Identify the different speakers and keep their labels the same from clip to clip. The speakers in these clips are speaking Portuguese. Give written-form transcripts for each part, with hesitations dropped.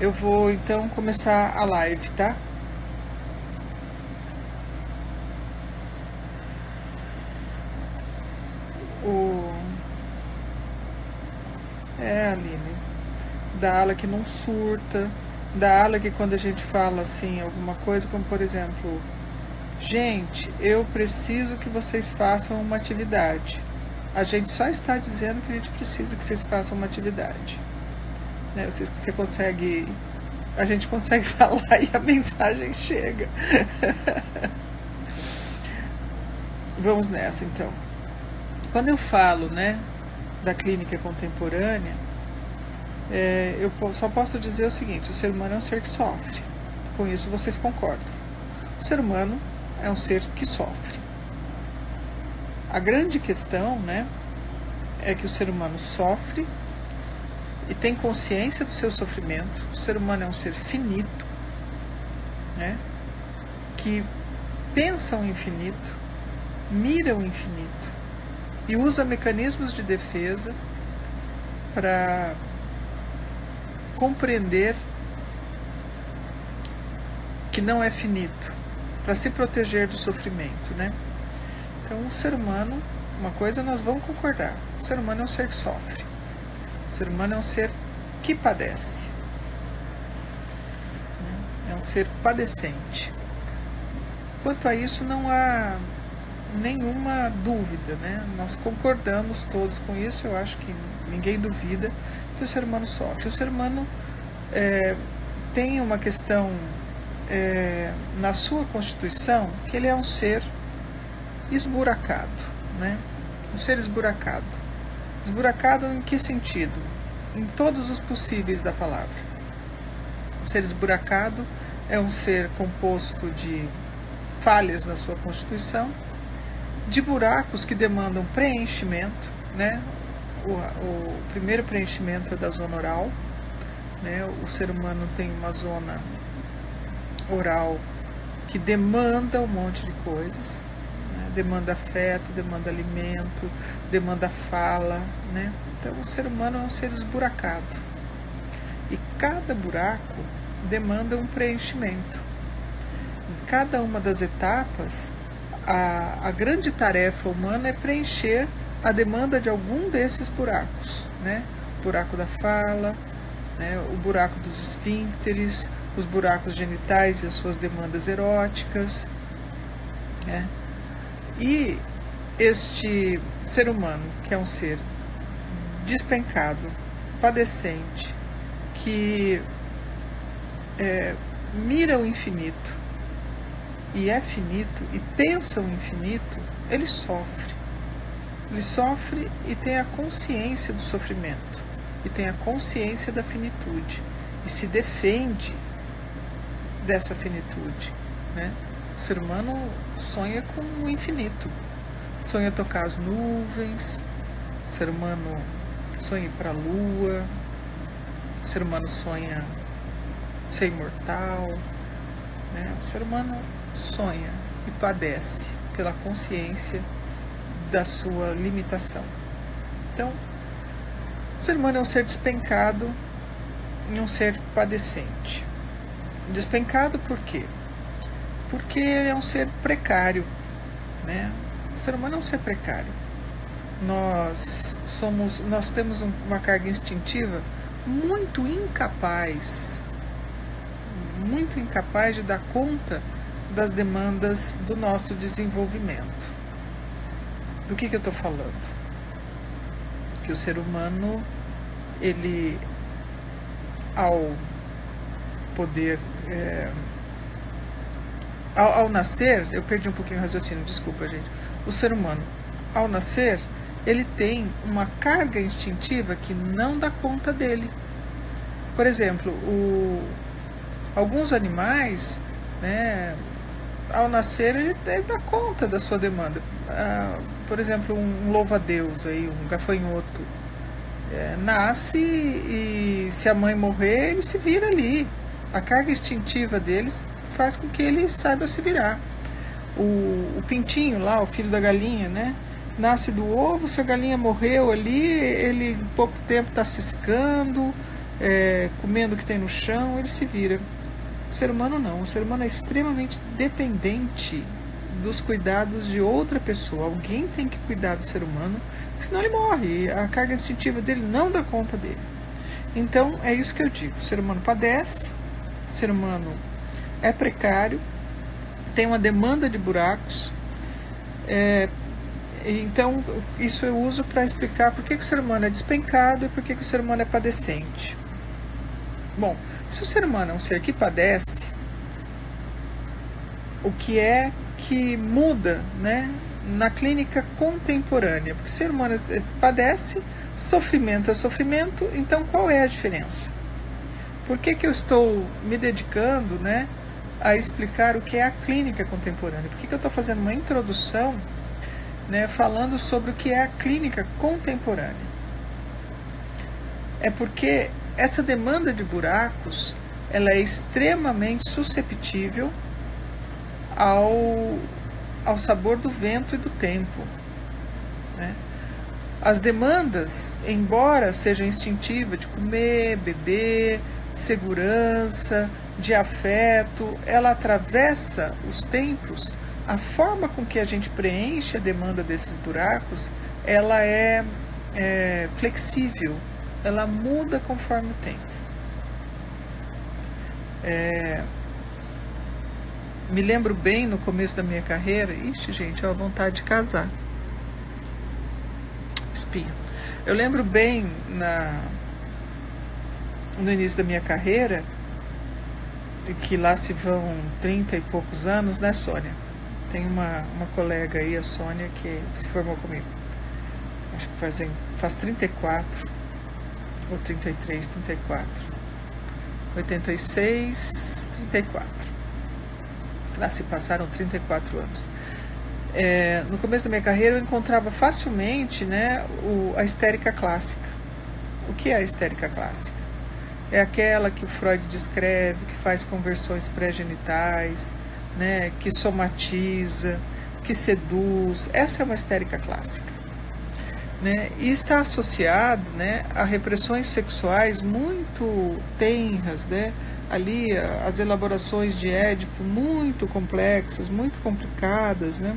Speaker 1: Eu vou então começar a live, tá? Aline, da ala que não surta, da ala que quando a gente fala assim, alguma coisa, como por exemplo, gente, eu preciso que vocês façam uma atividade. A gente só está dizendo que a gente precisa que vocês façam uma atividade. Né? Você consegue, a gente consegue falar e a mensagem chega. Vamos nessa então. Quando eu falo, né, da clínica contemporânea, eu só posso dizer o seguinte: o ser humano é um ser que sofre. Com isso vocês concordam. O ser humano é um ser que sofre. A grande questão, né, é que o ser humano sofre e tem consciência do seu sofrimento. O ser humano é um ser finito, né, que pensa o infinito, mira o infinito e usa mecanismos de defesa para compreender que não é finito, para se proteger do sofrimento, né? Então, o ser humano, uma coisa nós vamos concordar: o ser humano é um ser que sofre, o ser humano é um ser que padece, né? É um ser padecente. Quanto a isso, não há nenhuma dúvida, né? Nós concordamos todos com isso. Eu acho que ninguém duvida que o ser humano sofre. O ser humano tem uma questão na sua constituição, que ele é um ser esburacado, né? Um ser esburacado. Esburacado em que sentido? Em todos os possíveis da palavra. O ser esburacado é um ser composto de falhas na sua constituição, de buracos que demandam preenchimento, né? O primeiro preenchimento é da zona oral, né? O ser humano tem uma zona oral que demanda um monte de coisas, né? Demanda afeto, demanda alimento, demanda fala, né? Então o ser humano é um ser esburacado e cada buraco demanda um preenchimento. Em cada uma das etapas, a grande tarefa humana é preencher a demanda de algum desses buracos, né? O buraco da fala, né? O buraco dos esfíncteres, os buracos genitais e as suas demandas eróticas, né? E este ser humano, que é um ser despencado, padecente, que mira o infinito e é finito e pensa o infinito, ele sofre. Ele sofre e tem a consciência do sofrimento, e tem a consciência da finitude, e se defende dessa finitude, né? O ser humano sonha com o infinito, sonha tocar as nuvens, o ser humano sonha ir para a lua, o ser humano sonha ser imortal, né? O ser humano sonha e padece pela consciência da sua limitação. Então, o ser humano é um ser despencado e um ser padecente. Despencado por quê? Porque é um ser precário, né? O ser humano é um ser precário. Nós temos uma carga instintiva muito incapaz de dar conta das demandas do nosso desenvolvimento. Do que eu estou falando? Que o ser humano, ele, ao poder, ao nascer, eu perdi um pouquinho o raciocínio, desculpa, gente. O ser humano, ao nascer, ele tem uma carga instintiva que não dá conta dele. Por exemplo, alguns animais, né, ao nascer, ele dá conta da sua demanda. Por exemplo, um louva-a-Deus, aí, um gafanhoto, nasce e se a mãe morrer, ele se vira ali. A carga instintiva deles faz com que ele saiba se virar. O pintinho lá, o filho da galinha, né? Nasce do ovo, se a galinha morreu ali, ele em pouco tempo está ciscando, comendo o que tem no chão, ele se vira. O ser humano não, o ser humano é extremamente dependente dos cuidados de outra pessoa. Alguém tem que cuidar do ser humano, senão ele morre, a carga instintiva dele não dá conta dele. Então é isso que eu digo, o ser humano padece, o ser humano é precário, tem uma demanda de buracos, então isso eu uso para explicar por que o ser humano é despencado e por que o ser humano é padecente. Bom, se o ser humano é um ser que padece, o que é que muda, né, na clínica contemporânea? Porque o ser humano padece, sofrimento é sofrimento, então qual é a diferença? Por que eu estou me dedicando, né, a explicar o que é a clínica contemporânea? Por que eu estou fazendo uma introdução, né, falando sobre o que é a clínica contemporânea? É porque essa demanda de buracos, ela é extremamente susceptível ao sabor do vento e do tempo, né? As demandas, embora sejam instintivas de comer, beber, de segurança, de afeto, ela atravessa os tempos. A forma com que a gente preenche a demanda desses buracos, ela é flexível, ela muda conforme o tempo. Me lembro bem no começo da minha carreira, gente, a vontade de casar. Espinha. Eu lembro bem no início da minha carreira, que lá se vão 30 e poucos anos, né, Sônia? Tem uma colega aí, a Sônia, que se formou comigo. Acho que faz 34, ou 33, 34. 86, 34. Lá se passaram 34 anos. No começo da minha carreira eu encontrava facilmente, né, a histérica clássica. O que é a histérica clássica? É aquela que o Freud descreve, que faz conversões pré-genitais, né, que somatiza, que seduz. Essa é uma histérica clássica, né? E está associado, né, a repressões sexuais muito tenras, né? Ali as elaborações de Édipo muito complexas, muito complicadas, né?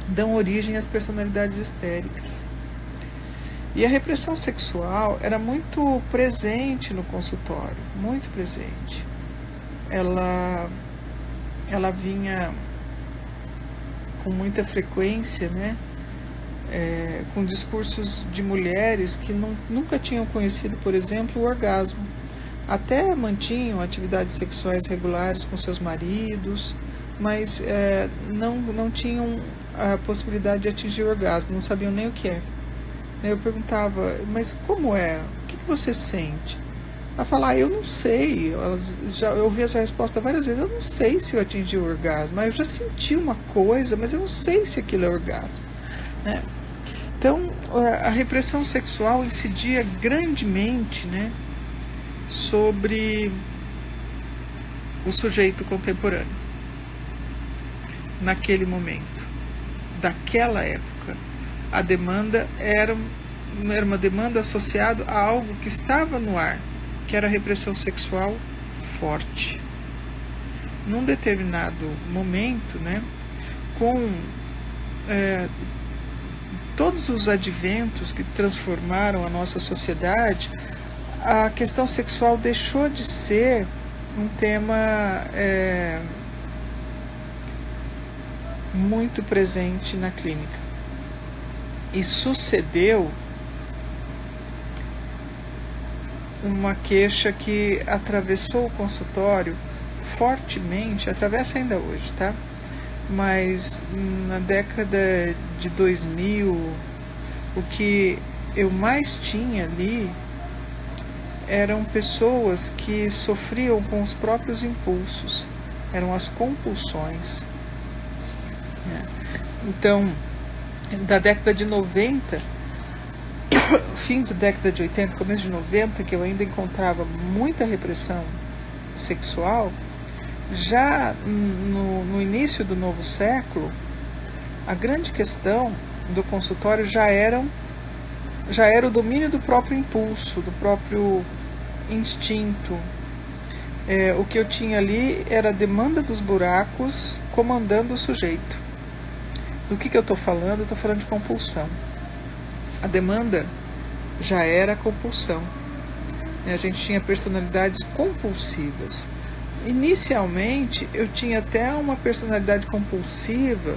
Speaker 1: Dão origem às personalidades histéricas. E a repressão sexual era muito presente no consultório, muito presente. Ela vinha com muita frequência, né? Com discursos de mulheres que nunca tinham conhecido, por exemplo, o orgasmo. Até mantinham atividades sexuais regulares com seus maridos, mas não tinham a possibilidade de atingir o orgasmo, não sabiam nem o que é. Eu perguntava, mas como é? O que você sente? Ela fala, eu não sei. Eu ouvi essa resposta várias vezes, eu não sei se eu atingi o orgasmo, eu já senti uma coisa, mas eu não sei se aquilo é orgasmo, né? Então, a repressão sexual incidia grandemente, né, sobre o sujeito contemporâneo, naquele momento, daquela época. A demanda era uma demanda associada a algo que estava no ar, que era a repressão sexual forte. Num determinado momento, né, com todos os adventos que transformaram a nossa sociedade, a questão sexual deixou de ser um tema muito presente na clínica. E sucedeu uma queixa que atravessou o consultório fortemente, atravessa ainda hoje, tá? Mas na década de 2000, o que eu mais tinha ali eram pessoas que sofriam com os próprios impulsos, eram as compulsões, né? Então, da década de 90, fim da década de 80, começo de 90, que eu ainda encontrava muita repressão sexual, já no início do novo século, a grande questão do consultório já eram já era o domínio do próprio impulso, do próprio instinto. O que eu tinha ali era a demanda dos buracos comandando o sujeito. Do que eu estou falando? Eu estou falando de compulsão. A demanda já era a compulsão. A gente tinha personalidades compulsivas. Inicialmente, eu tinha até uma personalidade compulsiva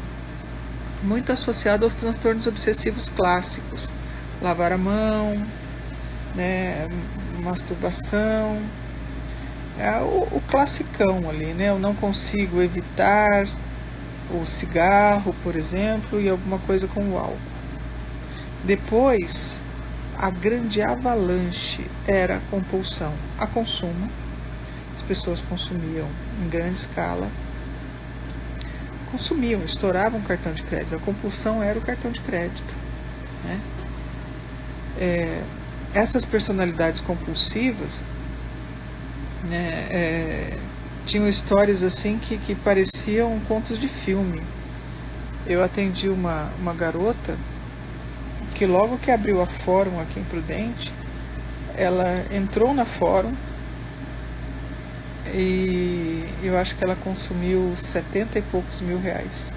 Speaker 1: muito associada aos transtornos obsessivos clássicos. Lavar a mão, né, masturbação, o classicão ali, né? Eu não consigo evitar o cigarro, por exemplo, e alguma coisa com o álcool. Depois, a grande avalanche era a compulsão a consumo. As pessoas consumiam em grande escala, estouravam o cartão de crédito. A compulsão era o cartão de crédito, né? Essas personalidades compulsivas, né, tinham histórias assim que pareciam contos de filme. Eu atendi uma garota que logo que abriu a Fórum aqui em Prudente, ela entrou na Fórum e eu acho que ela consumiu 70 e poucos mil reais,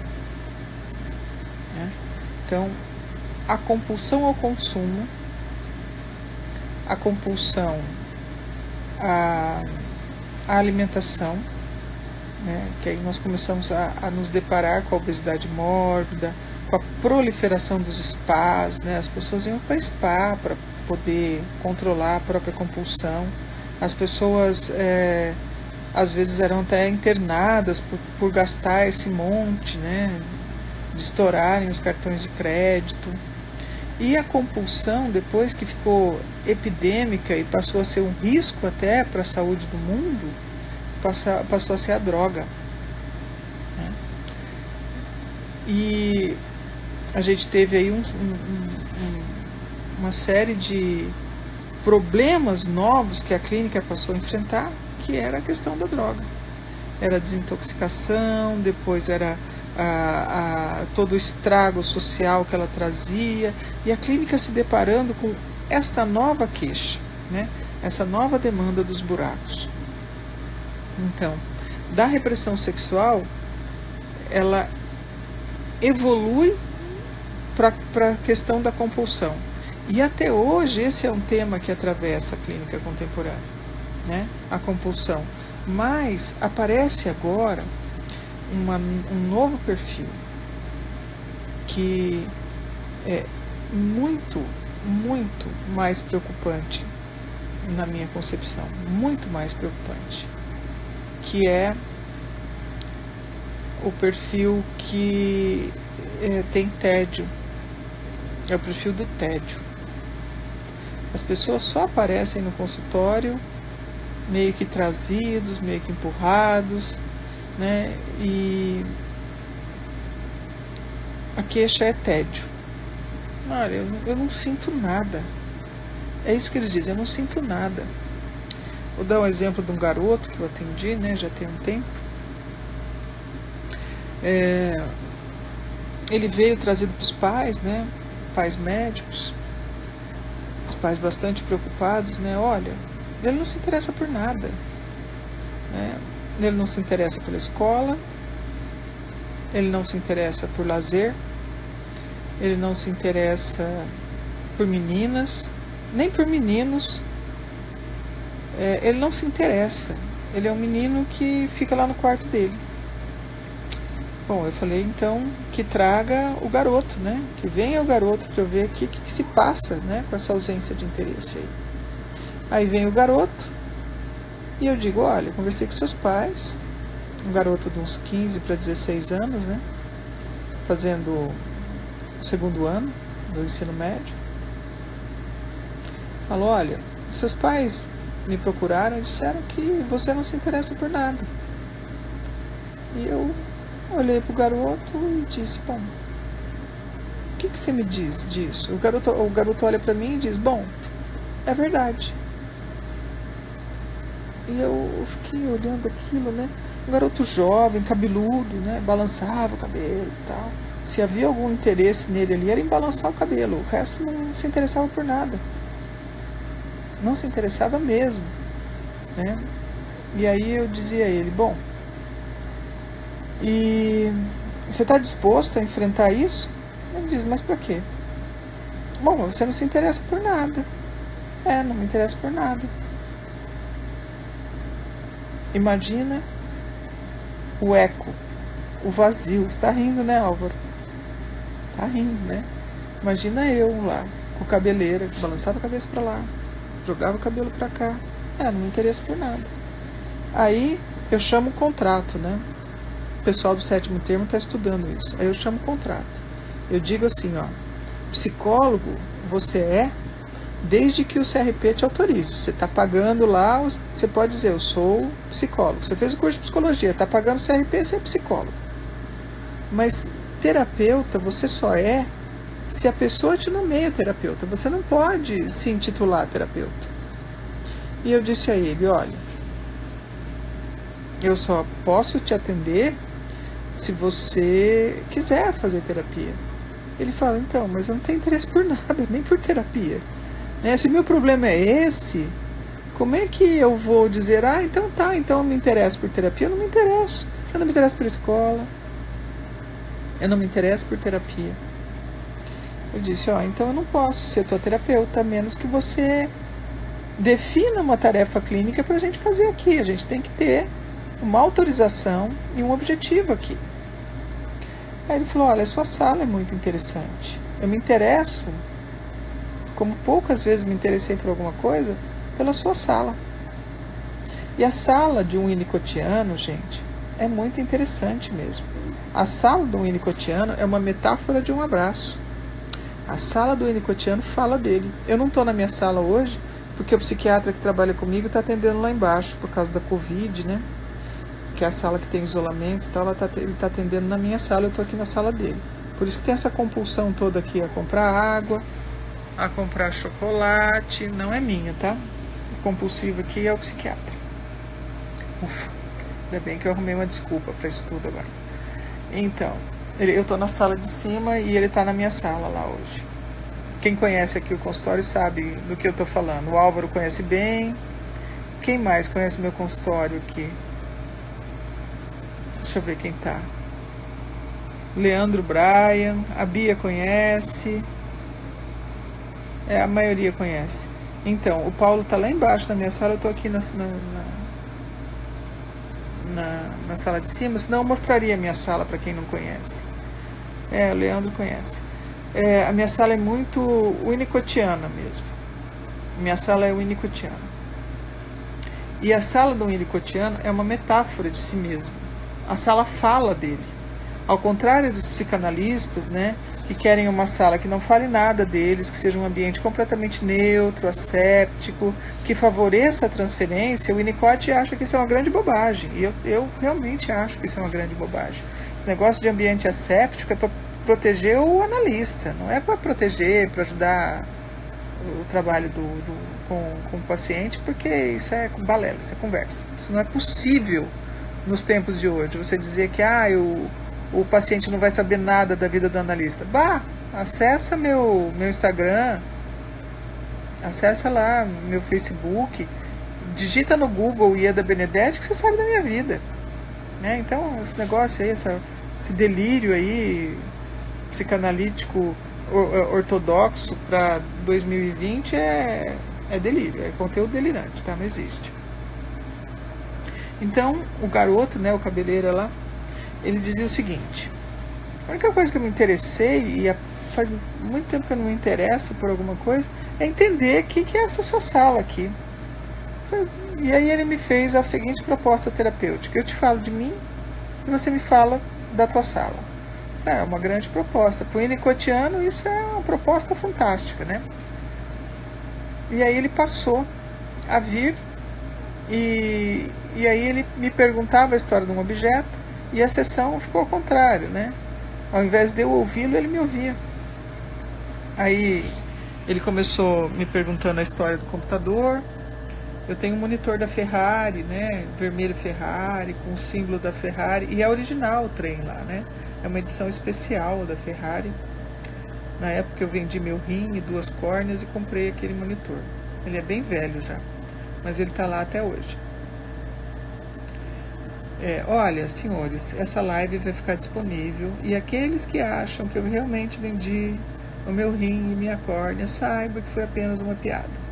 Speaker 1: né? Então, a compulsão ao consumo, a compulsão à alimentação, né? Que aí nós começamos a nos deparar com a obesidade mórbida, com a proliferação dos spas, né? As pessoas iam para spa para poder controlar a própria compulsão. As pessoas às vezes eram até internadas por gastar esse monte, né? De estourarem os cartões de crédito. E a compulsão, depois que ficou epidêmica e passou a ser um risco até para a saúde do mundo, passou a ser a droga, né? E a gente teve aí uma série de problemas novos que a clínica passou a enfrentar, que era a questão da droga. Era a desintoxicação, depois era todo o estrago social que ela trazia, e a clínica se deparando com esta nova queixa, né? Essa nova demanda dos buracos. Então, da repressão sexual, ela evolui para a questão da compulsão. E até hoje esse é um tema que atravessa a clínica contemporânea, né? A compulsão. Mas aparece agora um novo perfil que é muito, muito mais preocupante na minha concepção, muito mais preocupante, que é o perfil que tem tédio, é o perfil do tédio. As pessoas só aparecem no consultório meio que trazidos, meio que empurrados, né? E a queixa é tédio. Olha, eu não sinto nada. É isso que eles dizem, eu não sinto nada. Vou dar um exemplo de um garoto que eu atendi, né? Já tem um tempo. Ele veio trazido pelos pais, né? Pais médicos. Os pais bastante preocupados, né? Olha, ele não se interessa por nada, né? Ele não se interessa pela escola, ele não se interessa por lazer, ele não se interessa por meninas, nem por meninos. Ele não se interessa. Ele é um menino que fica lá no quarto dele. Bom, eu falei então que traga o garoto, né? Que venha o garoto para eu ver o que se passa, né? Com essa ausência de interesse aí. Aí vem o garoto e eu digo, olha, conversei com seus pais, um garoto de uns 15 para 16 anos, né? Fazendo o segundo ano do ensino médio. Falou, olha, seus pais me procuraram e disseram que você não se interessa por nada. E eu olhei pro garoto e disse, bom, o que você me diz disso? O garoto olha para mim e diz, bom, é verdade. E eu fiquei olhando aquilo, né? um garoto jovem, cabeludo, né? Balançava o cabelo e tal. Se havia algum interesse nele ali, era em balançar o cabelo. O resto não se interessava por nada. Não se interessava mesmo, né? E aí eu dizia a ele, bom, e você está disposto a enfrentar isso? Ele diz, mas por quê? Bom, você não se interessa por nada. Não me interessa por nada. Imagina o eco, o vazio. Você tá rindo, né, Álvaro? Tá rindo, né? Imagina eu lá, com cabeleira, balançava a cabeça pra lá, jogava o cabelo pra cá. Não me interessa por nada. Aí eu chamo o contrato, né? O pessoal do 7º termo está estudando isso. Aí eu chamo o contrato. Eu digo assim, ó, psicólogo você é desde que o CRP te autorize. Você está pagando lá, você pode dizer, eu sou psicólogo. Você fez o curso de psicologia, está pagando o CRP, você é psicólogo. Mas terapeuta você só é se a pessoa te nomeia terapeuta. Você não pode se intitular terapeuta. E eu disse a ele, olha, eu só posso te atender se você quiser fazer terapia. Ele fala, então, mas eu não tenho interesse por nada, nem por terapia. Se meu problema é esse, como é que eu vou dizer, então eu me interesso por terapia? Eu não me interesso. Eu não me interesso por escola. Eu não me interesso por terapia. Eu disse, então eu não posso ser tua terapeuta, a menos que você defina uma tarefa clínica para a gente fazer aqui. A gente tem que ter uma autorização e um objetivo aqui. Aí ele falou, olha, a sua sala é muito interessante. Eu me interesso, como poucas vezes me interessei por alguma coisa, pela sua sala. E a sala de um winnicottiano, gente, é muito interessante mesmo. A sala do winnicottiano é uma metáfora de um abraço. A sala do winnicottiano fala dele. Eu não estou na minha sala hoje, porque o psiquiatra que trabalha comigo está atendendo lá embaixo, por causa da Covid, né? Que é a sala que tem isolamento e tal, ele está atendendo na minha sala, eu estou aqui na sala dele. Por isso que tem essa compulsão toda aqui a comprar água, a comprar chocolate, não é minha, tá? O compulsivo aqui é o psiquiatra. Ufa, ainda bem que eu arrumei uma desculpa para isso tudo agora. Então, eu estou na sala de cima e ele está na minha sala lá hoje. Quem conhece aqui o consultório sabe do que eu estou falando. O Álvaro conhece bem. Quem mais conhece meu consultório aqui? Deixa eu ver quem tá. Leandro Brian, a Bia conhece. A maioria conhece. Então, o Paulo tá lá embaixo na minha sala, eu tô aqui na sala de cima, senão eu mostraria a minha sala para quem não conhece. O Leandro conhece. A minha sala é muito winnicottiana mesmo. Minha sala é winnicottiana. E a sala do winnicottiano é uma metáfora de si mesmo. A sala fala dele. Ao contrário dos psicanalistas, né, que querem uma sala que não fale nada deles, que seja um ambiente completamente neutro, asséptico, que favoreça a transferência, o Winnicott acha que isso é uma grande bobagem. E eu realmente acho que isso é uma grande bobagem. Esse negócio de ambiente asséptico é para proteger o analista, não é para proteger, para ajudar o trabalho com o paciente, porque isso é balela, isso é conversa. Isso não é possível nos tempos de hoje, você dizer que o paciente não vai saber nada da vida do analista. Acessa meu Instagram, acessa lá meu Facebook, digita no Google Ieda Benedetti que você sabe da minha vida. Então, esse negócio aí, esse delírio aí, psicanalítico ortodoxo para 2020 é delírio, é conteúdo delirante, tá? Não existe. Então, o garoto, né, o cabeleira lá, ele dizia o seguinte: a única coisa que eu me interessei, e faz muito tempo que eu não me interesso por alguma coisa, é entender o que é essa sua sala aqui. E aí ele me fez a seguinte proposta terapêutica: eu te falo de mim e você me fala da tua sala. É uma grande proposta. Para o winnicottiano isso é uma proposta fantástica, né? E aí ele passou a vir e aí ele me perguntava a história de um objeto e a sessão ficou ao contrário, né? Ao invés de eu ouvi-lo, ele me ouvia. Aí ele começou me perguntando a história do computador, Eu tenho um monitor da Ferrari, né? Vermelho Ferrari, com o símbolo da Ferrari. E é original o trem lá, né? É uma edição especial da Ferrari. Na época eu vendi meu rim e 2 córneas e comprei aquele monitor. Ele é bem velho já, mas ele está lá até hoje. Olha, senhores, essa live vai ficar disponível. E aqueles que acham que eu realmente vendi o meu rim e minha córnea, saiba que foi apenas uma piada.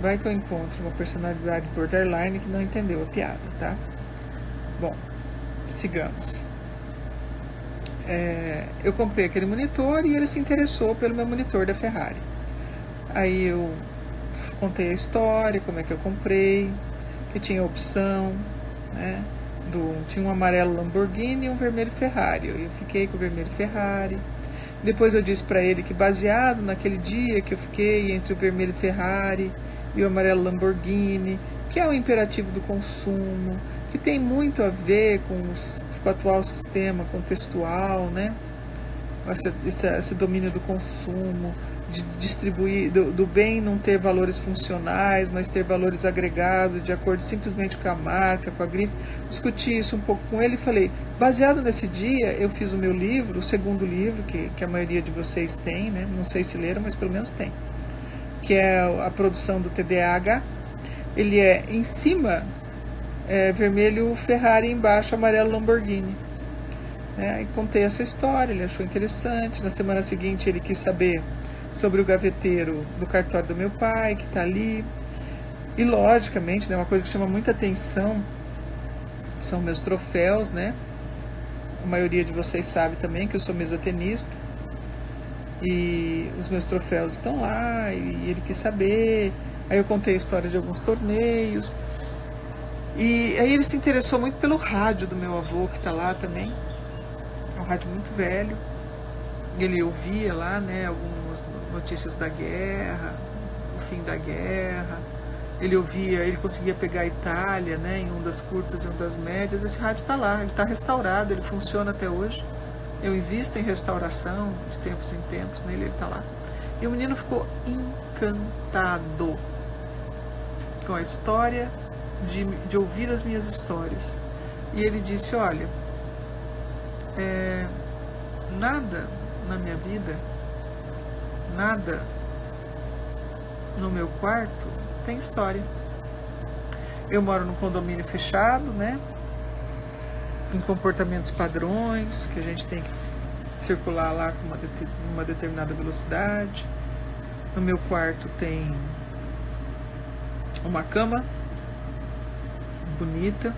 Speaker 1: Vai que eu encontro uma personalidade borderline que não entendeu a piada, tá? Bom, sigamos. Eu comprei aquele monitor e ele se interessou pelo meu monitor da Ferrari. Aí eu contei a história, como é que eu comprei, que tinha opção, né? Tinha um amarelo Lamborghini e um vermelho Ferrari. Eu fiquei com o vermelho Ferrari. Depois eu disse para ele que, baseado naquele dia que eu fiquei entre o vermelho Ferrari e o amarelo Lamborghini, que é o imperativo do consumo, que tem muito a ver com o atual sistema contextual, né? Esse domínio do consumo, de distribuir, do bem não ter valores funcionais, mas ter valores agregados, de acordo simplesmente com a marca, com a grife. Discuti isso um pouco com ele e falei, baseado nesse dia, eu fiz o meu livro, o segundo livro, que a maioria de vocês tem, né? Não sei se leram, mas pelo menos tem, que é a produção do TDAH. Ele é em cima vermelho Ferrari, embaixo amarelo Lamborghini. E contei essa história, ele achou interessante. Na semana seguinte ele quis saber sobre o gaveteiro do cartório do meu pai, que está ali. E logicamente, né, uma coisa que chama muita atenção são meus troféus, né? A maioria de vocês sabe também que eu sou mesotenista. E os meus troféus estão lá, e ele quis saber. Aí eu contei a história de alguns torneios. E aí ele se interessou muito pelo rádio do meu avô, que está lá também. É um rádio muito velho. Ele ouvia lá, né, algumas notícias da guerra, o fim da guerra. Ele conseguia pegar a Itália, né, em ondas curtas e ondas médias. Esse rádio está lá, ele está restaurado, ele funciona até hoje. Eu invisto em restauração de tempos em tempos nele, ele está lá. E o menino ficou encantado com a história, de ouvir as minhas histórias. E ele disse, olha, nada na minha vida, nada no meu quarto tem história. Eu moro num condomínio fechado, né? Com comportamentos padrões, que a gente tem que circular lá com uma determinada velocidade. No meu quarto tem uma cama bonita,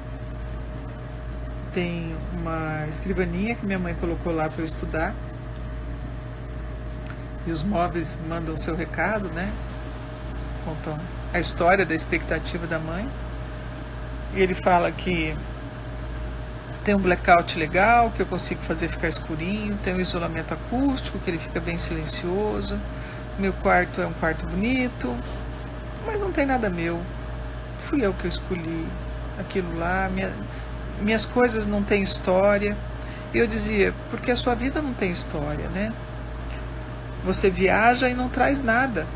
Speaker 1: tem uma escrivaninha que minha mãe colocou lá para eu estudar, e os móveis mandam seu recado, né? Contam a história da expectativa da mãe. E ele fala que tem um blackout legal, que eu consigo fazer ficar escurinho, tem um isolamento acústico, que ele fica bem silencioso. Meu quarto é um quarto bonito, mas não tem nada meu. Fui eu que eu escolhi aquilo lá, minhas coisas não têm história. E eu dizia, porque a sua vida não tem história, né? Você viaja e não traz nada.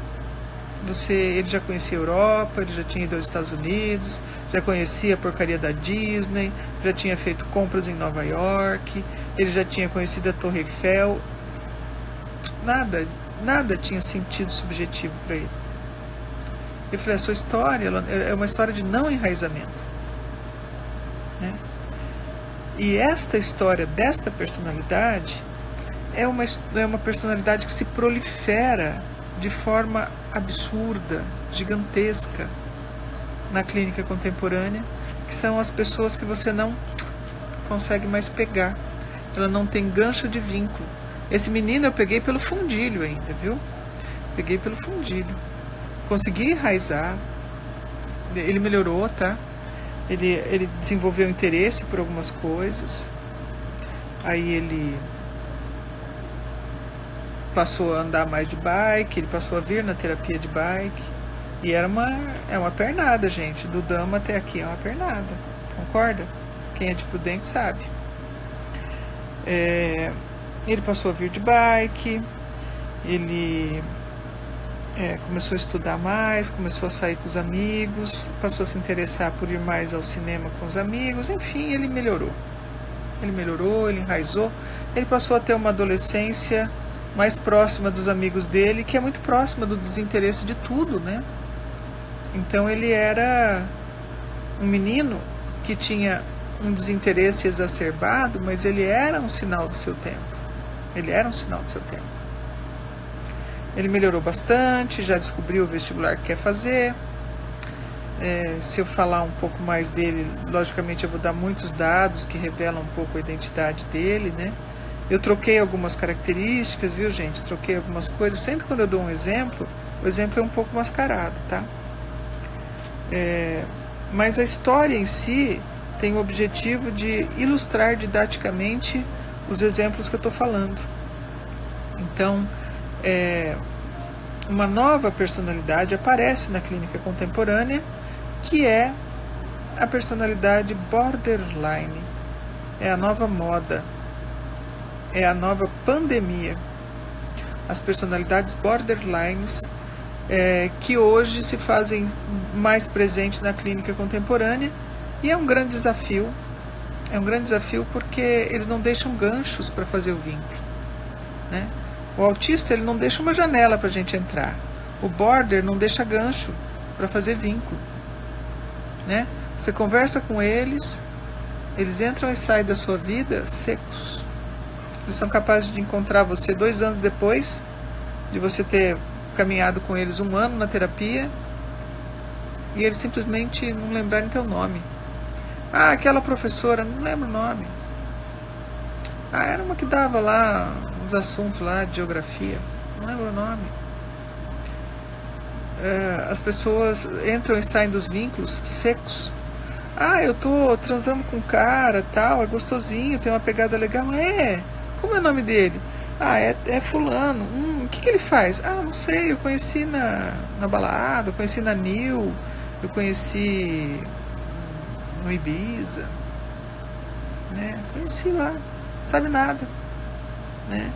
Speaker 1: Ele já conhecia a Europa, ele já tinha ido aos Estados Unidos, já conhecia a porcaria da Disney, já tinha feito compras em Nova York, ele já tinha conhecido a Torre Eiffel. Nada tinha sentido subjetivo para ele. Eu falei, a sua história é uma história de não enraizamento, né? E esta história desta personalidade é uma personalidade que se prolifera de forma absurda, gigantesca na clínica contemporânea, que são as pessoas que você não consegue mais pegar. Ela não tem gancho de vínculo. Esse menino eu peguei pelo fundilho ainda, viu? Peguei pelo fundilho. Consegui enraizar. Ele melhorou, tá? Ele desenvolveu interesse por algumas coisas. Aí ele passou a andar mais de bike, ele passou a vir na terapia de bike. E é uma pernada, gente. Do Dama até aqui é uma pernada. Concorda? Quem é de Prudente sabe. Ele passou a vir de bike. Ele começou a estudar mais, começou a sair com os amigos, passou a se interessar por ir mais ao cinema com os amigos, enfim, ele melhorou. Ele enraizou, ele passou a ter uma adolescência mais próxima dos amigos dele, que é muito próxima do desinteresse de tudo, né? Então ele era um menino que tinha um desinteresse exacerbado, mas ele era um sinal do seu tempo. Ele melhorou bastante, já descobriu o vestibular que quer fazer. Se eu falar um pouco mais dele, logicamente eu vou dar muitos dados que revelam um pouco a identidade dele, né? Eu troquei algumas características, viu, gente? Troquei algumas coisas. Sempre quando eu dou um exemplo, o exemplo é um pouco mascarado, tá? Mas a história em si tem o objetivo de ilustrar didaticamente os exemplos que eu estou falando. Então, uma nova personalidade aparece na clínica contemporânea, que é a personalidade borderline. É a nova moda, é a nova pandemia. As personalidades borderlines que hoje se fazem mais presentes na clínica contemporânea, e é um grande desafio. É um grande desafio porque eles não deixam ganchos para fazer o vínculo, né? O autista, ele não deixa uma janela para a gente entrar. O border não deixa gancho para fazer vínculo, né? Você conversa com eles, eles entram e saem da sua vida secos. Eles são capazes de encontrar você 2 anos depois de você ter caminhado com eles 1 ano na terapia, e eles simplesmente não lembrarem teu nome. Ah, aquela professora, não lembro o nome. Ah, era uma que dava lá uns assuntos lá de geografia, não lembro o nome. As pessoas entram e saem dos vínculos secos. Ah, eu tô transando com um cara, tal, é gostosinho, tem uma pegada legal. Como é o nome dele? Ah, é fulano. O que ele faz? Ah, não sei, eu conheci na balada, eu conheci na Nil, eu conheci no Ibiza, né? Conheci lá, sabe nada, né?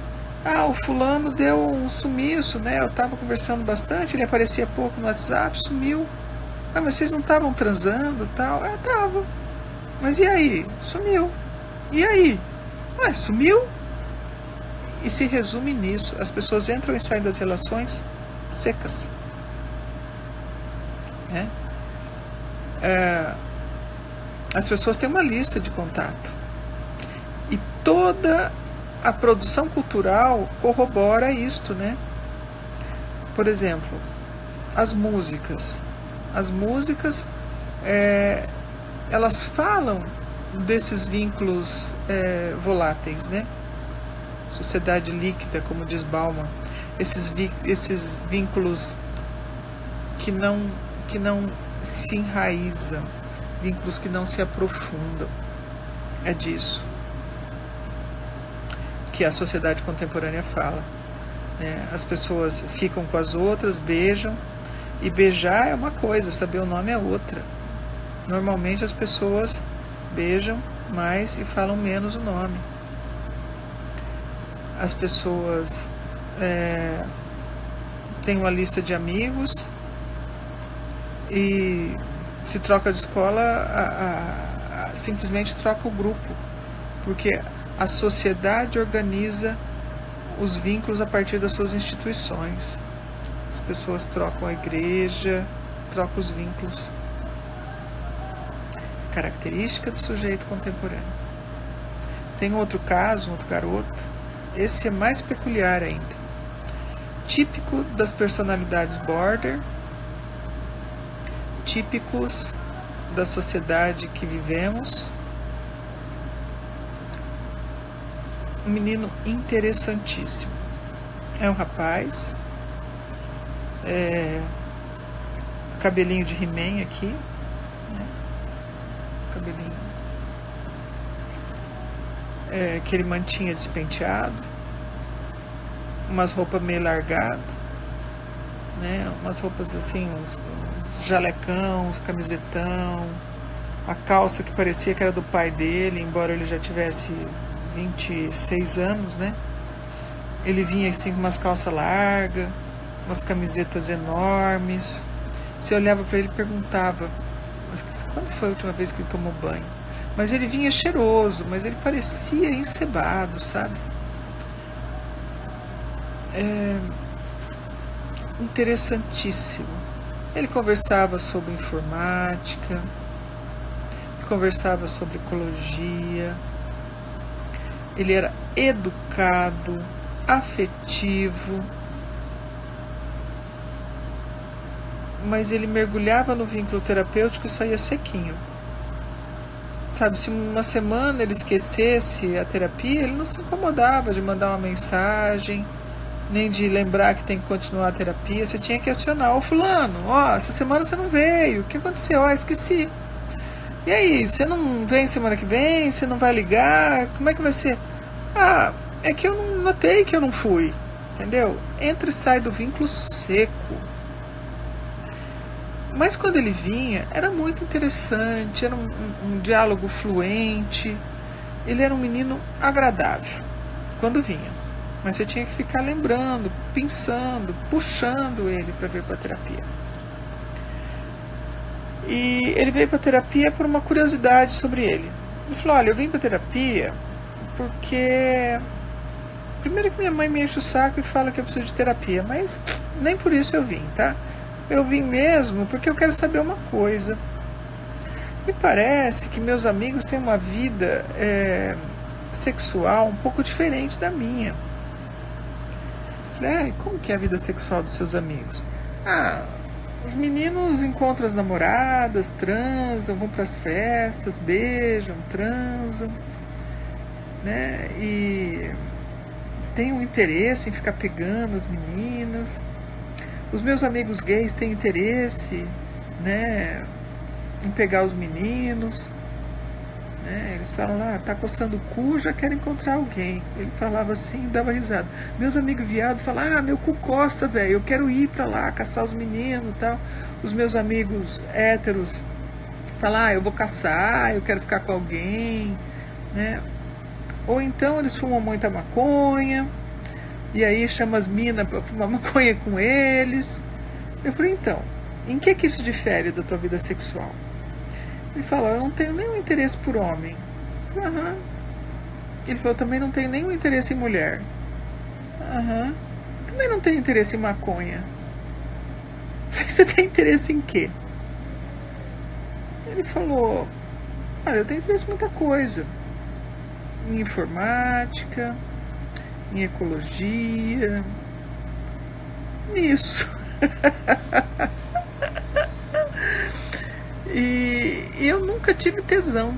Speaker 1: Ah, o fulano deu um sumiço, né? Eu tava conversando bastante, ele aparecia pouco no WhatsApp, sumiu. Ah, mas vocês não estavam transando, tal? Ah, tava. Mas e aí? Sumiu. E aí? Ué, sumiu? E se resume nisso. As pessoas entram e saem das relações secas, né? As pessoas têm uma lista de contato. E toda a produção cultural corrobora isto, né? Por exemplo, as músicas. As músicas, elas falam desses vínculos voláteis, né? Sociedade líquida, como diz Bauman. Esses vínculos que não se enraizam, vínculos que não se aprofundam. É disso que a sociedade contemporânea fala, né? As pessoas ficam com as outras, beijam, e beijar é uma coisa, saber o nome é outra. Normalmente as pessoas beijam mais e falam menos o nome. As pessoas têm uma lista de amigos e se troca de escola, simplesmente troca o grupo, porque a sociedade organiza os vínculos a partir das suas instituições. As pessoas trocam a igreja, trocam os vínculos. Característica do sujeito contemporâneo. Tem outro caso, um outro garoto. Esse é mais peculiar ainda. Típico das personalidades border, típicos da sociedade que vivemos. Um menino interessantíssimo. É um rapaz, cabelinho de He-Man aqui, né? Cabelinho que ele mantinha despenteado, umas roupas meio largadas, né? Umas roupas assim, uns jalecão, uns camisetão, a calça que parecia que era do pai dele, embora ele já tivesse 26 anos, né? Ele vinha assim com umas calças largas, umas camisetas enormes. Você olhava para ele e perguntava, mas quando foi a última vez que ele tomou banho? Mas ele vinha cheiroso, mas ele parecia encebado, sabe? Interessantíssimo. Ele conversava sobre informática, conversava sobre ecologia. Ele era educado, afetivo, mas ele mergulhava no vínculo terapêutico e saía sequinho. Sabe, se uma semana ele esquecesse a terapia, ele não se incomodava de mandar uma mensagem, nem de lembrar que tem que continuar a terapia. Você tinha que acionar: ô fulano, ó, essa semana você não veio, o que aconteceu? Ah, esqueci. E aí, você não vem semana que vem? Você não vai ligar? Como é que vai ser? Ah, é que eu não notei que eu não fui, entendeu? Entra e sai do vínculo seco. Mas quando ele vinha, era muito interessante, era um diálogo fluente. Ele era um menino agradável quando vinha. Mas você tinha que ficar lembrando, pensando, puxando ele para vir para a terapia. E ele veio para a terapia por uma curiosidade sobre ele. Ele falou: olha, eu vim para a terapia porque... primeiro que minha mãe me enche o saco e fala que eu preciso de terapia, mas nem por isso eu vim, tá? Eu vim mesmo porque eu quero saber uma coisa. Me parece que meus amigos têm uma vida sexual um pouco diferente da minha. Falei: como que é a vida sexual dos seus amigos? Ah, os meninos encontram as namoradas, transam, vão para as festas, beijam, transam, né? E tem um interesse em ficar pegando as meninas. Os meus amigos gays têm interesse, né, em pegar os meninos, né? Eles falam lá: tá coçando o cu, já quero encontrar alguém. Ele falava assim e dava risada. Meus amigos viados falam: meu cu coça, velho, eu quero ir pra lá, caçar os meninos e tal. Os meus amigos héteros falam: eu vou caçar, eu quero ficar com alguém, né? Ou então eles fumam muita maconha, e aí chama as minas pra fumar maconha com eles. Eu falei: então, em que isso difere da tua vida sexual? Ele falou: eu não tenho nenhum interesse por homem. Aham. Ele falou: também não tenho nenhum interesse em mulher. Aham. Também não tenho interesse em maconha. Eu falei: você tem interesse em quê? Ele falou: olha, eu tenho interesse em muita coisa. Em informática, em ecologia, nisso. E eu nunca tive tesão.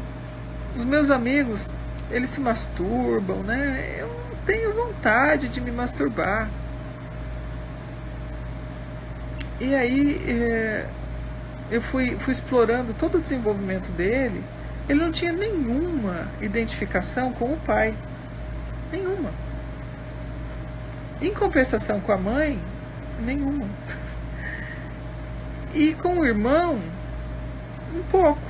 Speaker 1: Os meus amigos, eles se masturbam, né? Eu não tenho vontade de me masturbar. E aí eu fui explorando todo o desenvolvimento dele. Ele não tinha nenhuma identificação com o pai. Nenhuma. Em compensação com a mãe, nenhuma. E com o irmão, um pouco.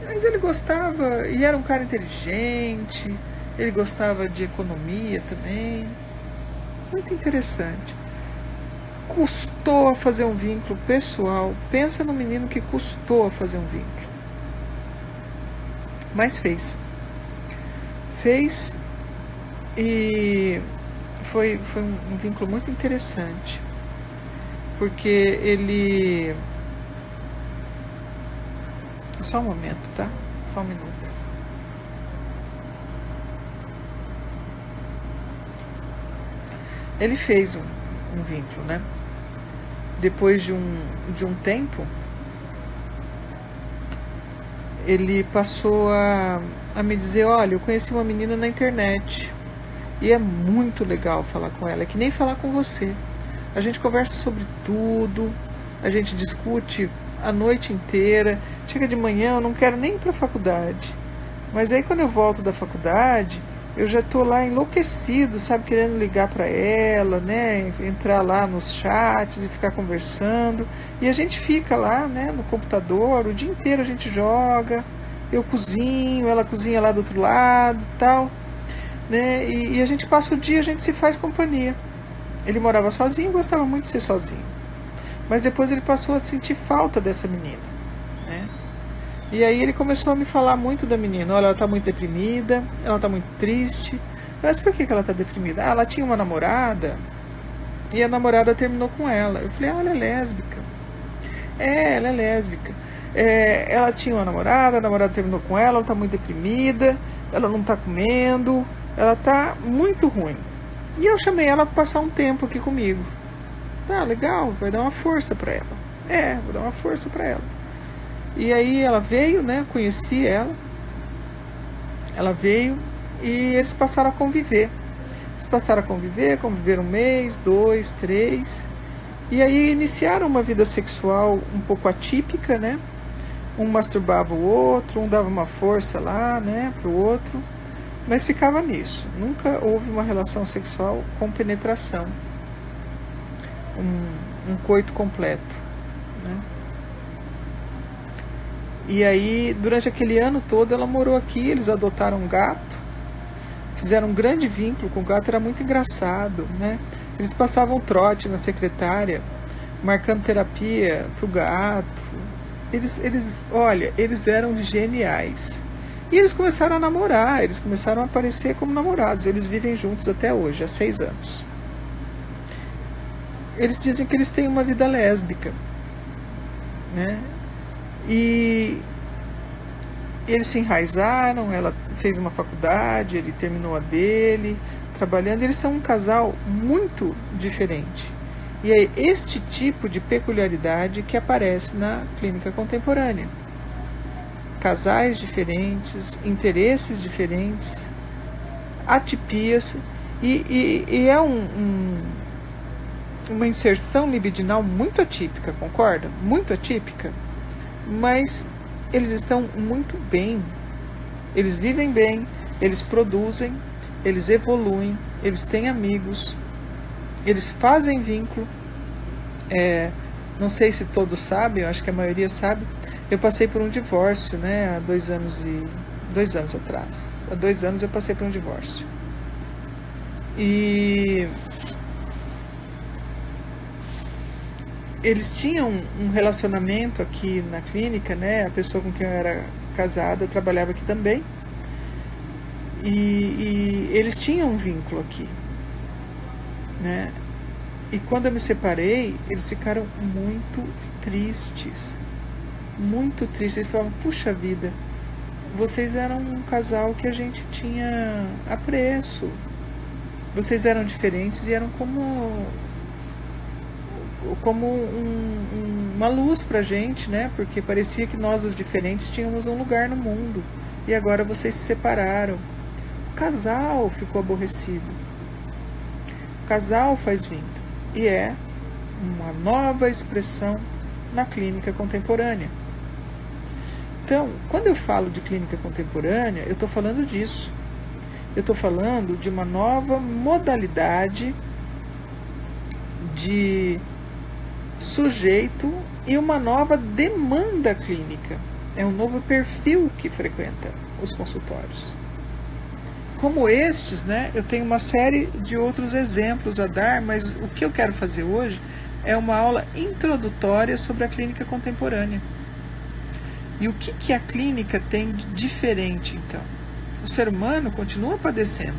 Speaker 1: Mas ele gostava, e era um cara inteligente, ele gostava de economia também. Muito interessante. Custou a fazer um vínculo pessoal. Pensa no menino que custou a fazer um vínculo. Mas fez. Fez, e foi um vínculo muito interessante. Porque ele... Só um momento, tá? Só um minuto. Ele fez um vínculo, né? Depois de um tempo, ele passou a me dizer: olha, eu conheci uma menina na internet e é muito legal falar com ela, é que nem falar com você. A gente conversa sobre tudo, a gente discute a noite inteira. Chega de manhã, eu não quero nem ir para a faculdade, mas aí quando eu volto da faculdade, eu já estou lá enlouquecido, sabe, querendo ligar para ela, né, entrar lá nos chats e ficar conversando. E a gente fica lá, né, no computador, o dia inteiro a gente joga, eu cozinho, ela cozinha lá do outro lado, tal, né, e a gente passa o dia, a gente se faz companhia. Ele morava sozinho e gostava muito de ser sozinho. Mas depois ele passou a sentir falta dessa menina, né? E aí ele começou a me falar muito da menina. Olha, ela tá muito deprimida, ela tá muito triste. Mas por que ela tá deprimida? Ah, ela tinha uma namorada e a namorada terminou com ela. Eu falei, ah, ela é lésbica. Ela é lésbica. Ela tinha uma namorada, a namorada terminou com ela tá muito deprimida, ela não tá comendo, ela tá muito ruim. E eu chamei ela para passar um tempo aqui comigo. Ah, legal, vai dar uma força para ela. Vou dar uma força para ela. E aí ela veio, né? Conheci ela. Ela veio e eles passaram a conviver. Conviveram 1 mês, 2, 3. E aí iniciaram uma vida sexual um pouco atípica, né? Um masturbava o outro, um dava uma força lá, né, pro outro. Mas ficava nisso. Nunca houve uma relação sexual com penetração. Um coito completo, né? E aí, durante aquele ano todo, ela morou aqui, eles adotaram um gato, fizeram um grande vínculo com o gato, era muito engraçado, né? Eles passavam trote na secretária, marcando terapia pro gato. Eles eram geniais. E eles começaram a namorar, eles começaram a aparecer como namorados. Eles vivem juntos até hoje, há 6 anos. Eles dizem que eles têm uma vida lésbica, né? E eles se enraizaram, ela fez uma faculdade, ele terminou a dele, trabalhando. Eles são um casal muito diferente. E é este tipo de peculiaridade que aparece na clínica contemporânea. Casais diferentes, interesses diferentes, atipias, e é uma inserção libidinal muito atípica, concorda? Muito atípica, mas eles estão muito bem, eles vivem bem, eles produzem, eles evoluem, eles têm amigos, eles fazem vínculo. Não sei se todos sabem, eu acho que a maioria sabe. Eu passei por um divórcio, né, há 2 anos atrás. Há 2 anos eu passei por um divórcio. E eles tinham um relacionamento aqui na clínica, né? A pessoa com quem eu era casada trabalhava aqui também. E eles tinham um vínculo aqui, né? E quando eu me separei, eles ficaram muito tristes. Muito tristes. Eles falavam, puxa vida, vocês eram um casal que a gente tinha apreço. Vocês eram diferentes e eram como uma luz pra gente, né? Porque parecia que nós, os diferentes, tínhamos um lugar no mundo. E agora vocês se separaram. O casal ficou aborrecido. O casal faz vínculo. E é uma nova expressão na clínica contemporânea. Então, quando eu falo de clínica contemporânea, eu estou falando disso. Eu estou falando de uma nova modalidade de sujeito e uma nova demanda clínica. É um novo perfil que frequenta os consultórios. Como estes, né, eu tenho uma série de outros exemplos a dar, mas o que eu quero fazer hoje é uma aula introdutória sobre a clínica contemporânea. E o que a clínica tem de diferente, então? O ser humano continua padecendo,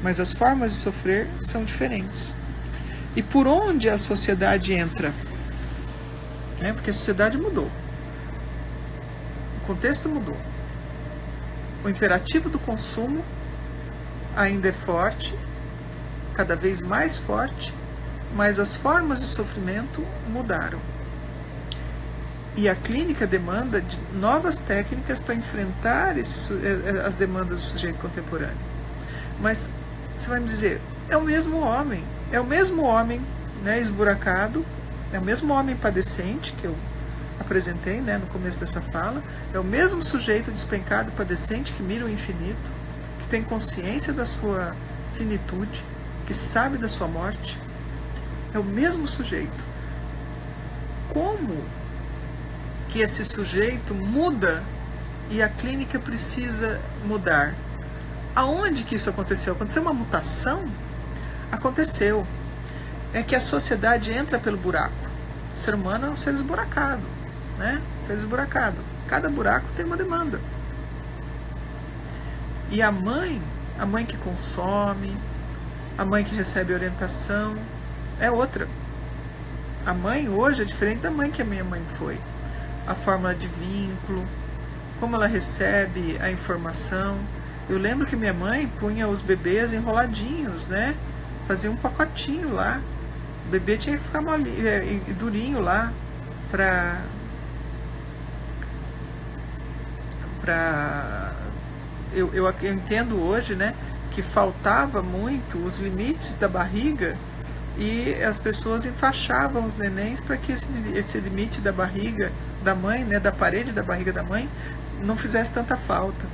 Speaker 1: mas as formas de sofrer são diferentes. E por onde a sociedade entra? Porque a sociedade mudou. O contexto mudou. O imperativo do consumo ainda é forte, cada vez mais forte, mas as formas de sofrimento mudaram. E a clínica demanda de novas técnicas para enfrentar as demandas do sujeito contemporâneo. Mas você vai me dizer, é o mesmo homem, né, esburacado, é o mesmo homem padecente que eu apresentei, né, no começo dessa fala, é o mesmo sujeito despencado, padecente, que mira o infinito, que tem consciência da sua finitude, que sabe da sua morte. É o mesmo sujeito. Como que esse sujeito muda e a clínica precisa mudar? Aonde que isso aconteceu? Aconteceu uma mutação? Aconteceu. É que a sociedade entra pelo buraco. O ser humano é um ser esburacado, né? Ser esburacado. Cada buraco tem uma demanda. E a mãe que consome, a mãe que recebe orientação, é outra. A mãe hoje é diferente da mãe que a minha mãe foi. A fórmula de vínculo, como ela recebe a informação. Eu lembro que minha mãe punha os bebês enroladinhos, né? Fazia um pacotinho lá. O bebê tinha que ficar molinho, durinho lá para eu entendo hoje, né, que faltava muito os limites da barriga e as pessoas enfaixavam os nenéns para que esse limite da barriga da mãe, né, da parede da barriga da mãe, não fizesse tanta falta.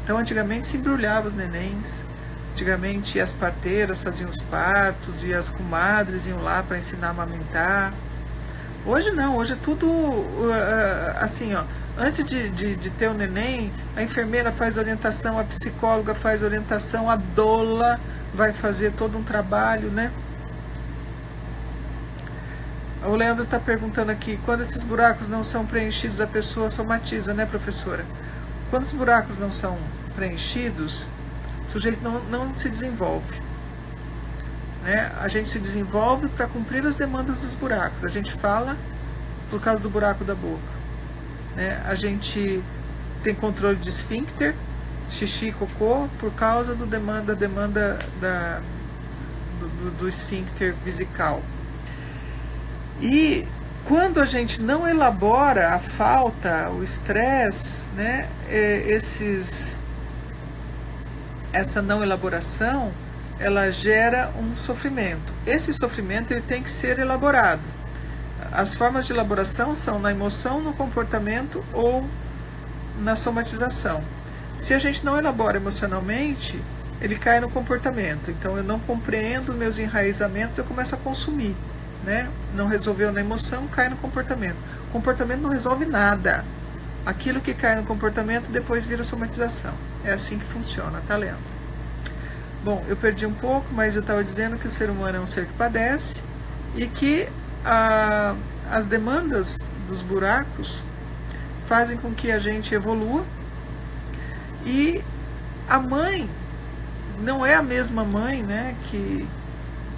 Speaker 1: Então, antigamente se embrulhava os nenéns, antigamente as parteiras faziam os partos e as comadres iam lá para ensinar a amamentar. Hoje não, hoje é tudo assim, ó. Antes de ter o neném, a enfermeira faz orientação, a psicóloga faz orientação, a doula vai fazer todo um trabalho, né? O Leandro está perguntando aqui, quando esses buracos não são preenchidos, a pessoa somatiza, né, professora? Quando os buracos não são preenchidos, o sujeito não se desenvolve. Né? A gente se desenvolve para cumprir as demandas dos buracos. A gente fala por causa do buraco da boca. Né? A gente tem controle de esfíncter, xixi e cocô, por causa da demanda do esfíncter vesical. E quando a gente não elabora a falta, o estresse, né, essa não elaboração, ela gera um sofrimento. Esse sofrimento ele tem que ser elaborado. As formas de elaboração são na emoção, no comportamento ou na somatização. Se a gente não elabora emocionalmente, ele cai no comportamento. Então eu não compreendo meus enraizamentos, eu começo a consumir. Né? Não resolveu na emoção, cai no comportamento. O comportamento não resolve nada. Aquilo que cai no comportamento depois vira somatização. É assim que funciona, tá, Leandro? Bom, eu perdi um pouco, mas eu estava dizendo que o ser humano é um ser que padece e que as demandas dos buracos fazem com que a gente evolua. E a mãe não é a mesma mãe, né, que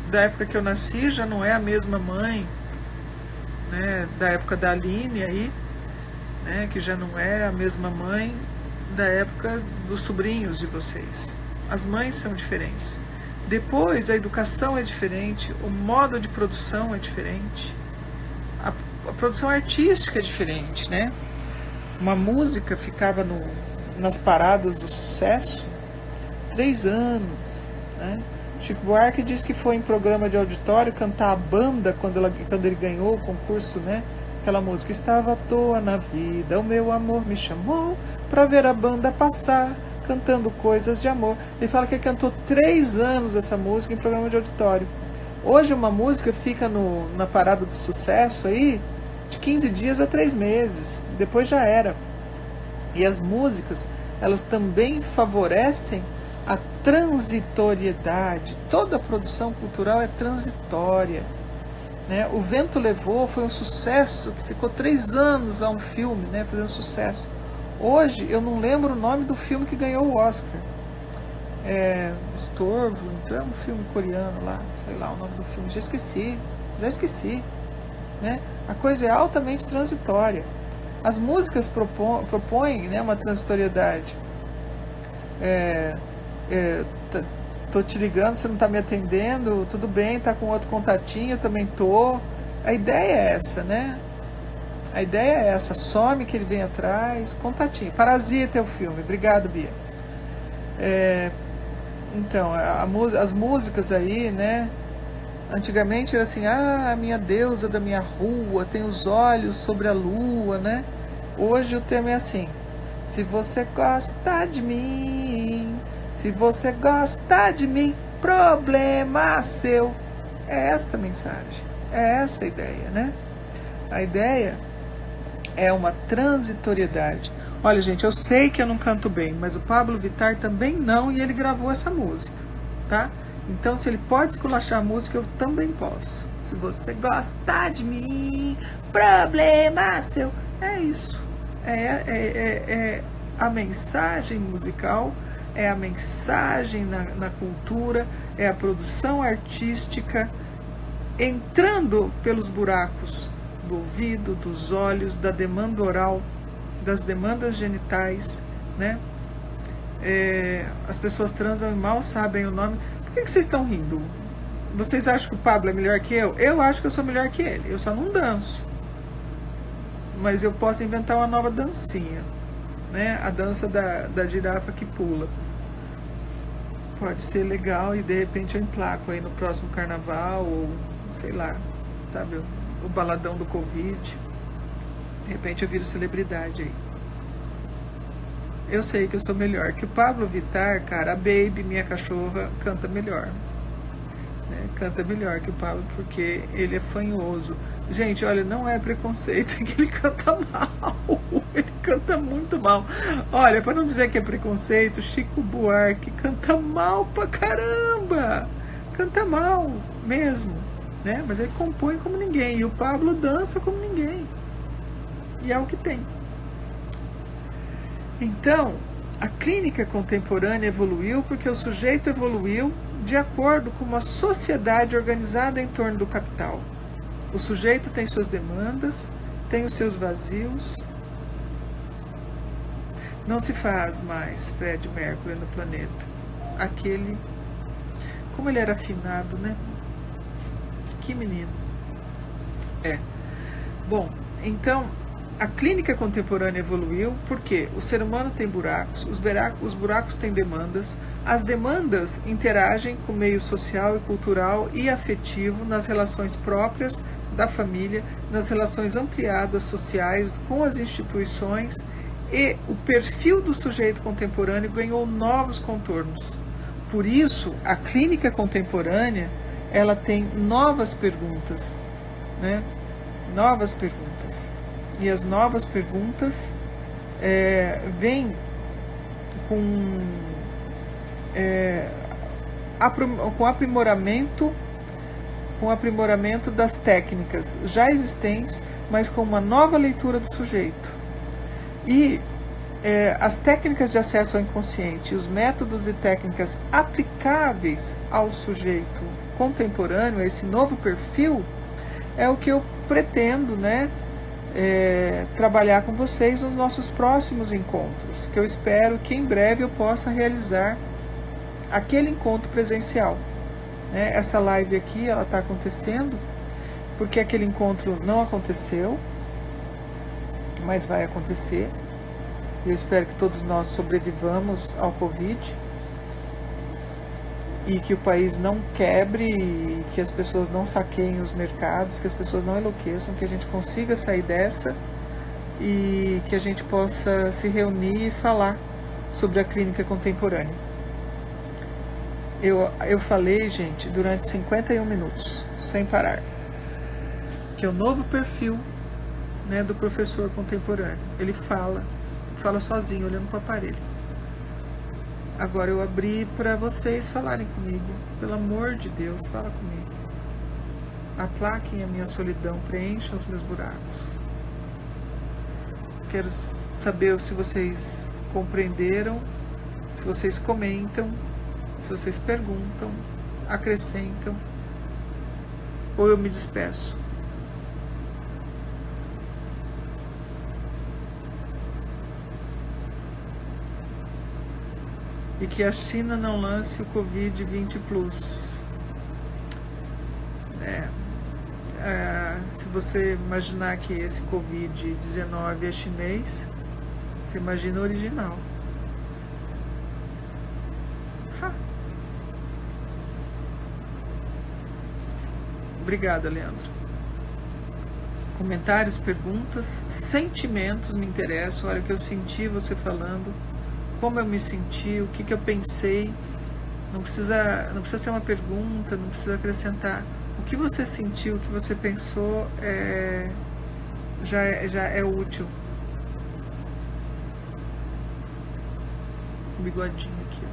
Speaker 1: da época que eu nasci, já não é a mesma mãe, né, da época da Aline aí, né, que já não é a mesma mãe da época dos sobrinhos de vocês. As mães são diferentes. Depois a educação é diferente, o modo de produção é diferente, a produção artística é diferente, né? Uma música ficava nas paradas do sucesso 3 anos, né? Chico Buarque diz que foi em programa de auditório cantar a banda quando ele ganhou o concurso, né? Aquela música, estava à toa na vida, o meu amor me chamou para ver a banda passar, cantando coisas de amor. Ele fala que ele cantou 3 anos essa música em programa de auditório. Hoje uma música fica na parada do sucesso aí de 15 dias a 3 meses, depois já era. E as músicas, elas também favorecem a transitoriedade. Toda a produção cultural é transitória, né? O Vento Levou foi um sucesso, que ficou 3 anos lá, um filme, né, fazendo sucesso. Hoje eu não lembro o nome do filme que ganhou o Oscar. Estorvo, então é um filme coreano lá, sei lá o nome do filme, já esqueci, né? A coisa é altamente transitória. As músicas propõem, né, uma transitoriedade. Tô te ligando, você não tá me atendendo, tudo bem, tá com outro contatinho, eu também tô. A ideia é essa, né? A ideia é essa, some que ele vem atrás, contatinho. Parasita é o filme, obrigado, Bia. Então, as músicas aí, né? Antigamente era assim, a minha deusa da minha rua tem os olhos sobre a lua, né? Hoje o tema é assim, se você gosta de mim, se você gosta de mim, problema seu. É esta a mensagem, é essa a ideia, né? A ideia é uma transitoriedade. Olha, gente, eu sei que eu não canto bem, mas o Pablo Vittar também não, e ele gravou essa música, tá? Então, se ele pode esculachar a música, eu também posso. Se você gosta de mim, problema seu. É isso. É a mensagem musical, é a mensagem na cultura, é a produção artística entrando pelos buracos do ouvido, dos olhos, da demanda oral, das demandas genitais, né? As pessoas transam e mal sabem o nome. Por que vocês estão rindo? Vocês acham que o Pablo é melhor que eu? Eu acho que eu sou melhor que ele. Eu só não danço. Mas eu posso inventar uma nova dancinha, né? A dança da girafa que pula. Pode ser legal e de repente eu emplaco aí no próximo carnaval ou sei lá, sabe? O baladão do Covid. De repente eu viro celebridade aí. Eu sei que eu sou melhor que o Pablo Vittar, cara. A Baby, minha cachorra, canta melhor. Né? Canta melhor que o Pablo porque ele é fanhoso. Gente, olha, não é preconceito, é que ele canta mal. Ele canta muito mal. Olha, para não dizer que é preconceito, Chico Buarque canta mal pra caramba. Canta mal mesmo, né? Mas ele compõe como ninguém. E o Pablo dança como ninguém. E é o que tem. Então, a clínica contemporânea evoluiu porque o sujeito evoluiu de acordo com uma sociedade organizada em torno do capital. O sujeito tem suas demandas, tem os seus vazios. Não se faz mais Fred Mercury no planeta. Aquele... Como ele era afinado, né? Que menino. Bom, então... A clínica contemporânea evoluiu porque o ser humano tem buracos, os buracos têm demandas, as demandas interagem com o meio social e cultural e afetivo nas relações próprias da família, nas relações ampliadas sociais com as instituições, e o perfil do sujeito contemporâneo ganhou novos contornos. Por isso, a clínica contemporânea ela tem novas perguntas, né? Novas perguntas. E as novas perguntas vêm com aprimoramento das técnicas já existentes, mas com uma nova leitura do sujeito. E as técnicas de acesso ao inconsciente, os métodos e técnicas aplicáveis ao sujeito contemporâneo, a esse novo perfil, é o que eu pretendo, né? Trabalhar com vocês nos nossos próximos encontros, que eu espero que em breve eu possa realizar aquele encontro presencial, né? Essa live aqui, ela está acontecendo porque aquele encontro não aconteceu, mas vai acontecer. Eu espero que todos nós sobrevivamos ao Covid e que o país não quebre, e que as pessoas não saqueiem os mercados, que as pessoas não enlouqueçam, que a gente consiga sair dessa e que a gente possa se reunir e falar sobre a clínica contemporânea. Eu falei, gente, durante 51 minutos, sem parar, que é o novo perfil, né, do professor contemporâneo. Ele fala sozinho, olhando para o aparelho. Agora eu abri para vocês falarem comigo. Pelo amor de Deus, fala comigo. Aplaquem a minha solidão, preencham os meus buracos. Quero saber se vocês compreenderam, se vocês comentam, se vocês perguntam, acrescentam, ou eu me despeço. E que a China não lance o Covid-20 Plus. Se você imaginar que esse Covid-19 é chinês, você imagina o original. Obrigada, Leandro. Comentários, perguntas, sentimentos me interessam. Olha o que eu senti você falando. Como eu me senti, o que eu pensei. Não precisa ser uma pergunta, não precisa acrescentar. O que você sentiu, o que você pensou já é útil. O bigodinho aqui.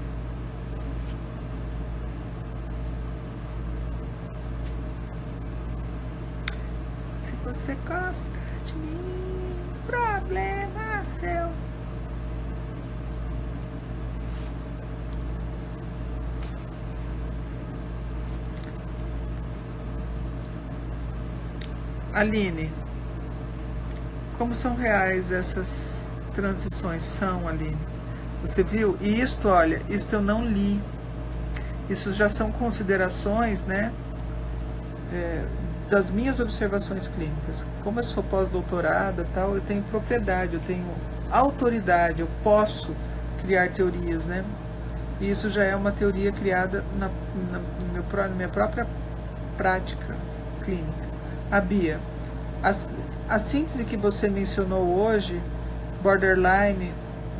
Speaker 1: Você gosta de mim, problema seu. Aline, como são reais essas transições? São, Aline. Você viu? E isto, olha, isto eu não li. Isso já são considerações, né, das minhas observações clínicas. Como eu sou pós-doutorada, tal, eu tenho propriedade, eu tenho autoridade, eu posso criar teorias, né? E isso já é uma teoria criada na minha própria prática clínica. A Bia, a síntese que você mencionou hoje, borderline,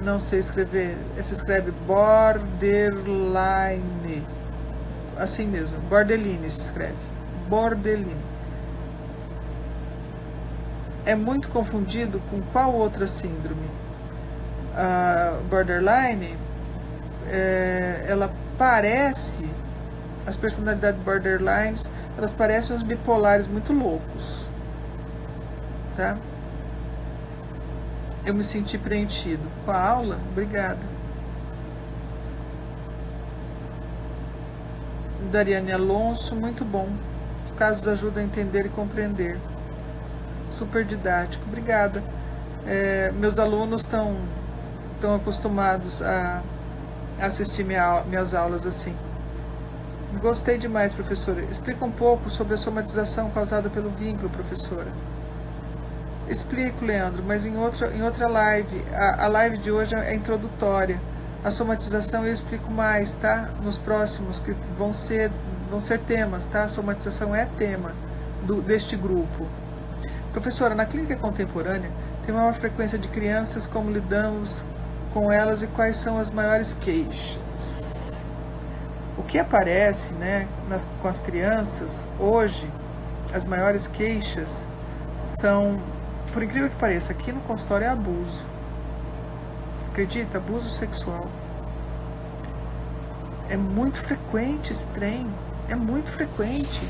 Speaker 1: não sei escrever, se escreve borderline, assim mesmo, borderline se escreve, borderline. É muito confundido com qual outra síndrome? A borderline, ela parece, as personalidades borderlines, elas parecem uns bipolares muito loucos, tá? Eu me senti preenchido com a aula, obrigada. Dariane Alonso, muito bom. Os casos ajudam a entender e compreender. Super didático, obrigada. Meus alunos estão acostumados a assistir minhas aulas assim. Gostei demais, professora. Explica um pouco sobre a somatização causada pelo vínculo, professora. Explico, Leandro, mas em outra live. A live de hoje é introdutória. A somatização eu explico mais, tá? Nos próximos, que vão ser temas, tá? A somatização é tema deste grupo. Professora, na clínica contemporânea, tem uma maior frequência de crianças, como lidamos com elas e quais são as maiores queixas? O que aparece, né, com as crianças hoje, as maiores queixas são, por incrível que pareça, aqui no consultório é abuso. Acredita? Abuso sexual. É muito frequente esse trem. É muito frequente.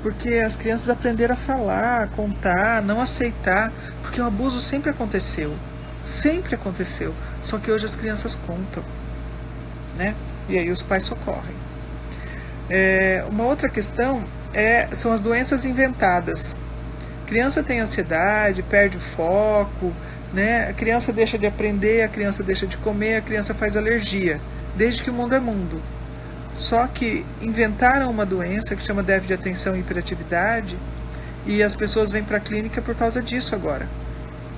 Speaker 1: Porque as crianças aprenderam a falar, a contar, não aceitar. Porque o abuso sempre aconteceu. Sempre aconteceu. Só que hoje as crianças contam, né? E aí os pais socorrem. Uma outra questão são as doenças inventadas. A criança tem ansiedade, perde o foco, né? A criança deixa de aprender, a criança deixa de comer, a criança faz alergia, desde que o mundo é mundo. Só que inventaram uma doença que chama déficit de atenção e hiperatividade, e as pessoas vêm para a clínica por causa disso agora,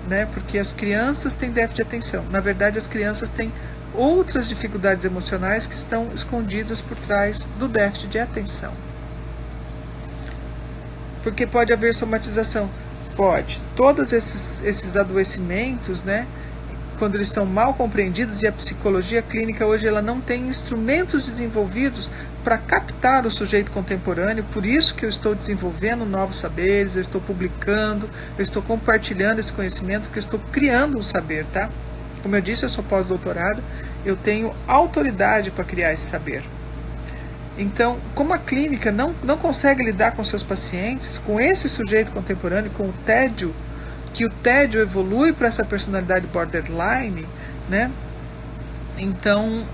Speaker 1: né? Porque as crianças têm déficit de atenção. Na verdade, as crianças têm outras dificuldades emocionais que estão escondidas por trás do déficit de atenção. Porque pode haver somatização. Pode. Todos esses adoecimentos, né, quando eles são mal compreendidos, e a psicologia clínica hoje ela não tem instrumentos desenvolvidos para captar o sujeito contemporâneo, por isso que eu estou desenvolvendo novos saberes, eu estou publicando, eu estou compartilhando esse conhecimento, porque eu estou criando um saber, tá? Como eu disse, eu sou pós-doutorado, eu tenho autoridade para criar esse saber. Então, como a clínica não consegue lidar com seus pacientes, com esse sujeito contemporâneo, com o tédio, que o tédio evolui para essa personalidade borderline, né? Então,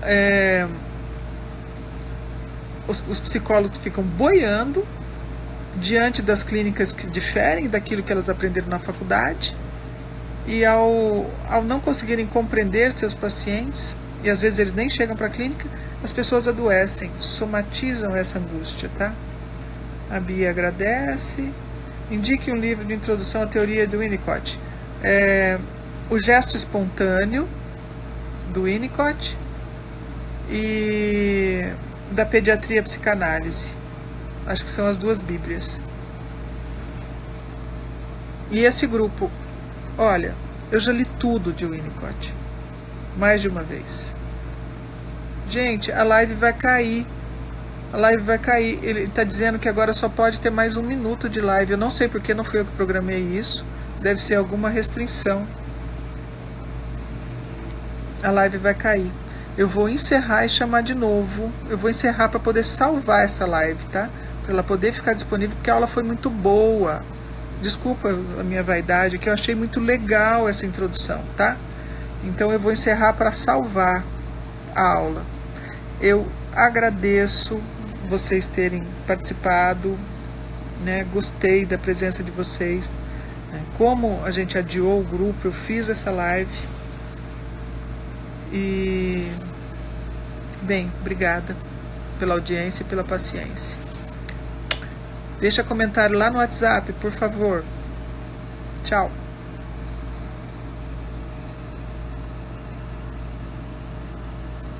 Speaker 1: os psicólogos ficam boiando diante das clínicas que diferem daquilo que elas aprenderam na faculdade, e ao não conseguirem compreender seus pacientes, e às vezes eles nem chegam para a clínica, as pessoas adoecem, somatizam essa angústia, tá? A Bia agradece. Indique um livro de introdução à teoria do Winnicott. O Gesto Espontâneo, do Winnicott, e da Pediatria Psicanálise. Acho que são as duas bíblias. E esse grupo, olha, eu já li tudo de Winnicott, mais de uma vez. Gente, a live vai cair. A live vai cair. Ele está dizendo que agora só pode ter mais 1 minuto de live. Eu não sei porque não fui eu que programei isso. Deve ser alguma restrição. A live vai cair. Eu vou encerrar e chamar de novo. Eu vou encerrar para poder salvar essa live, tá? Para ela poder ficar disponível, porque a aula foi muito boa. desculpa a minha vaidade, que eu achei muito legal essa introdução, tá? Então eu vou encerrar para salvar a aula. Eu agradeço vocês terem participado, né? Gostei da presença de vocês. Né? Como a gente adiou o grupo, eu fiz essa live. E, bem, obrigada pela audiência e pela paciência. Deixa comentário lá no WhatsApp, por favor. Tchau.